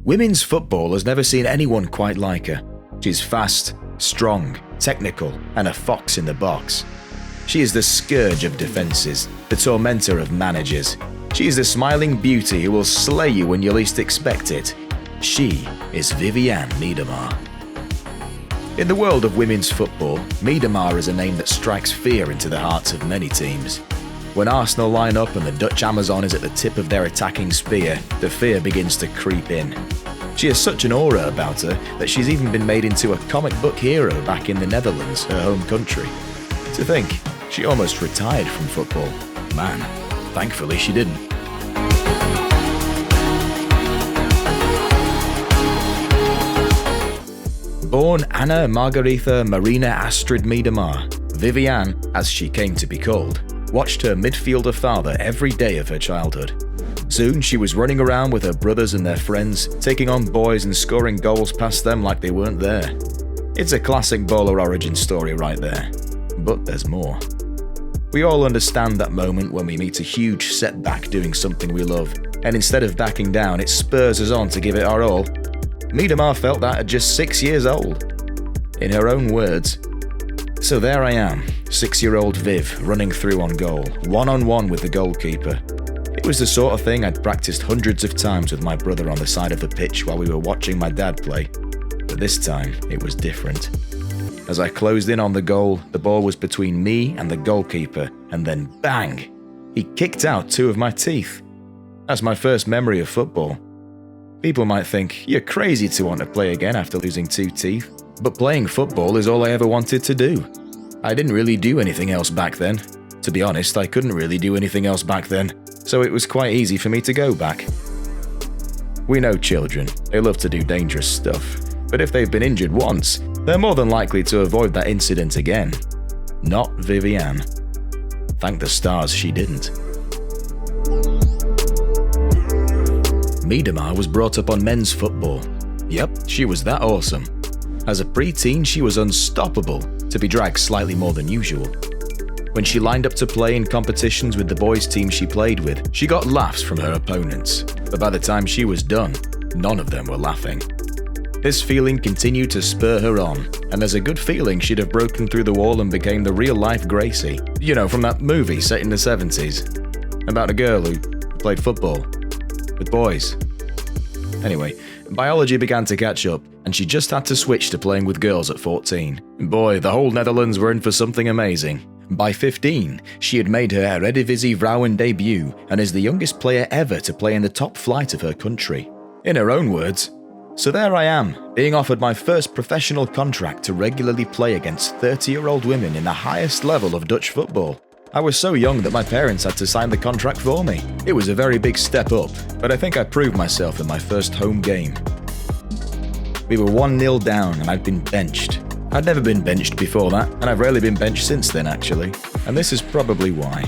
Women's football has never seen anyone quite like her. She's fast, strong, technical, and a fox in the box. She is the scourge of defenses, the tormentor of managers. She is the smiling beauty who will slay you when you least expect it. She is Vivianne Miedema. In the world of women's football, Miedema is a name that strikes fear into the hearts of many teams. When Arsenal line up and the Dutch Amazon is at the tip of their attacking spear, the fear begins to creep in. She has such an aura about her that she's even been made into a comic book hero back in the Netherlands, her home country. To think, she almost retired from football. Man, thankfully she didn't. Born Anna Margaretha Marina Astrid Miedema, Vivianne, as she came to be called, watched her midfielder father every day of her childhood. Soon she was running around with her brothers and their friends, taking on boys and scoring goals past them like they weren't there. It's a classic baller origin story right there. But there's more. We all understand that moment when we meet a huge setback doing something we love, and instead of backing down, it spurs us on to give it our all. Miedema felt that at just 6 years old. In her own words, "So there I am, 6-year-old Viv, running through on goal, one-on-one with the goalkeeper. It was the sort of thing I'd practiced hundreds of times with my brother on the side of the pitch while we were watching my dad play. But this time, it was different. As I closed in on the goal, the ball was between me and the goalkeeper, and then bang! He kicked out 2 of my teeth. That's my first memory of football. People might think, you're crazy to want to play again after losing 2 teeth. But playing football is all I ever wanted to do. I didn't really do anything else back then. To be honest, I couldn't really do anything else back then, so it was quite easy for me to go back." We know children, they love to do dangerous stuff, but if they've been injured once, they're more than likely to avoid that incident again. Not Vivianne. Thank the stars she didn't. Miedema was brought up on men's football. Yep, she was that awesome. As a preteen, she was unstoppable, to be dragged slightly more than usual. When she lined up to play in competitions with the boys' team she played with, she got laughs from her opponents, but by the time she was done, none of them were laughing. This feeling continued to spur her on, and there's a good feeling she'd have broken through the wall and became the real-life Gracie. You know, from that movie set in the 70s, about a girl who played football with boys. Anyway, biology began to catch up, and she just had to switch to playing with girls at 14. Boy, the whole Netherlands were in for something amazing. By 15, she had made her Eredivisie Vrouwen debut and is the youngest player ever to play in the top flight of her country. In her own words, "So there I am, being offered my first professional contract to regularly play against 30-year-old women in the highest level of Dutch football. I was so young that my parents had to sign the contract for me. It was a very big step up, but I think I proved myself in my first home game." We were 1-0 down and I'd been benched. I'd never been benched before that, and I've rarely been benched since then actually, and this is probably why.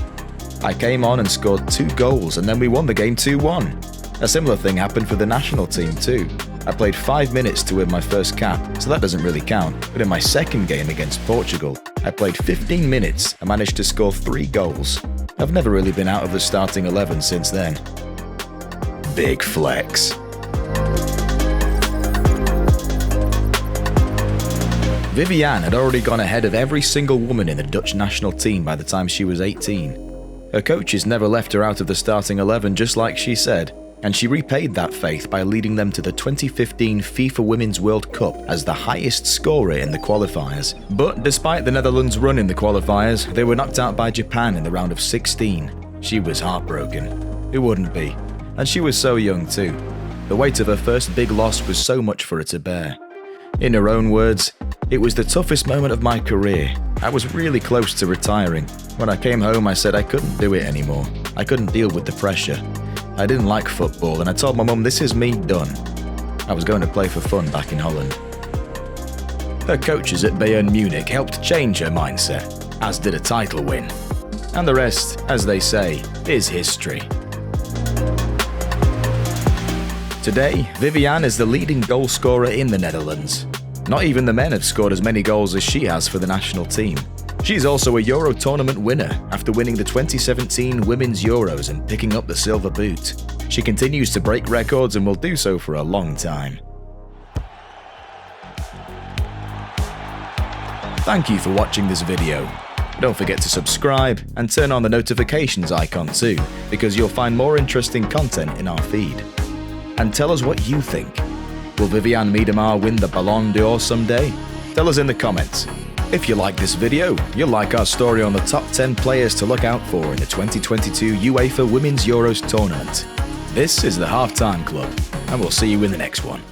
I came on and scored 2 goals and then we won the game 2-1. A similar thing happened for the national team too. I played 5 minutes to win my first cap, so that doesn't really count, but in my second game against Portugal, I played 15 minutes and managed to score 3 goals. I've never really been out of the starting 11 since then. Big flex. Vivianne had already gone ahead of every single woman in the Dutch national team by the time she was 18. Her coaches never left her out of the starting 11 just like she said, and she repaid that faith by leading them to the 2015 FIFA Women's World Cup as the highest scorer in the qualifiers. But despite the Netherlands' run in the qualifiers, they were knocked out by Japan in the round of 16. She was heartbroken. Who wouldn't be? And she was so young too. The weight of her first big loss was so much for her to bear. In her own words, "It was the toughest moment of my career. I was really close to retiring. When I came home, I said I couldn't do it anymore. I couldn't deal with the pressure. I didn't like football, and I told my mum, this is me done. I was going to play for fun back in Holland." Her coaches at Bayern Munich helped change her mindset, as did a title win. And the rest, as they say, is history. Today, Vivianne is the leading goal scorer in the Netherlands. Not even the men have scored as many goals as she has for the national team. She's also a Euro tournament winner after winning the 2017 Women's Euros and picking up the silver boot. She continues to break records and will do so for a long time. Thank you for watching this video. Don't forget to subscribe and turn on the notifications icon too, because you'll find more interesting content in our feed. And tell us what you think. Will Vivianne Miedema win the Ballon d'Or someday? Tell us in the comments. If you like this video, you'll like our story on the top 10 players to look out for in the 2022 UEFA Women's Euros tournament. This is the Halftime Club, and we'll see you in the next one.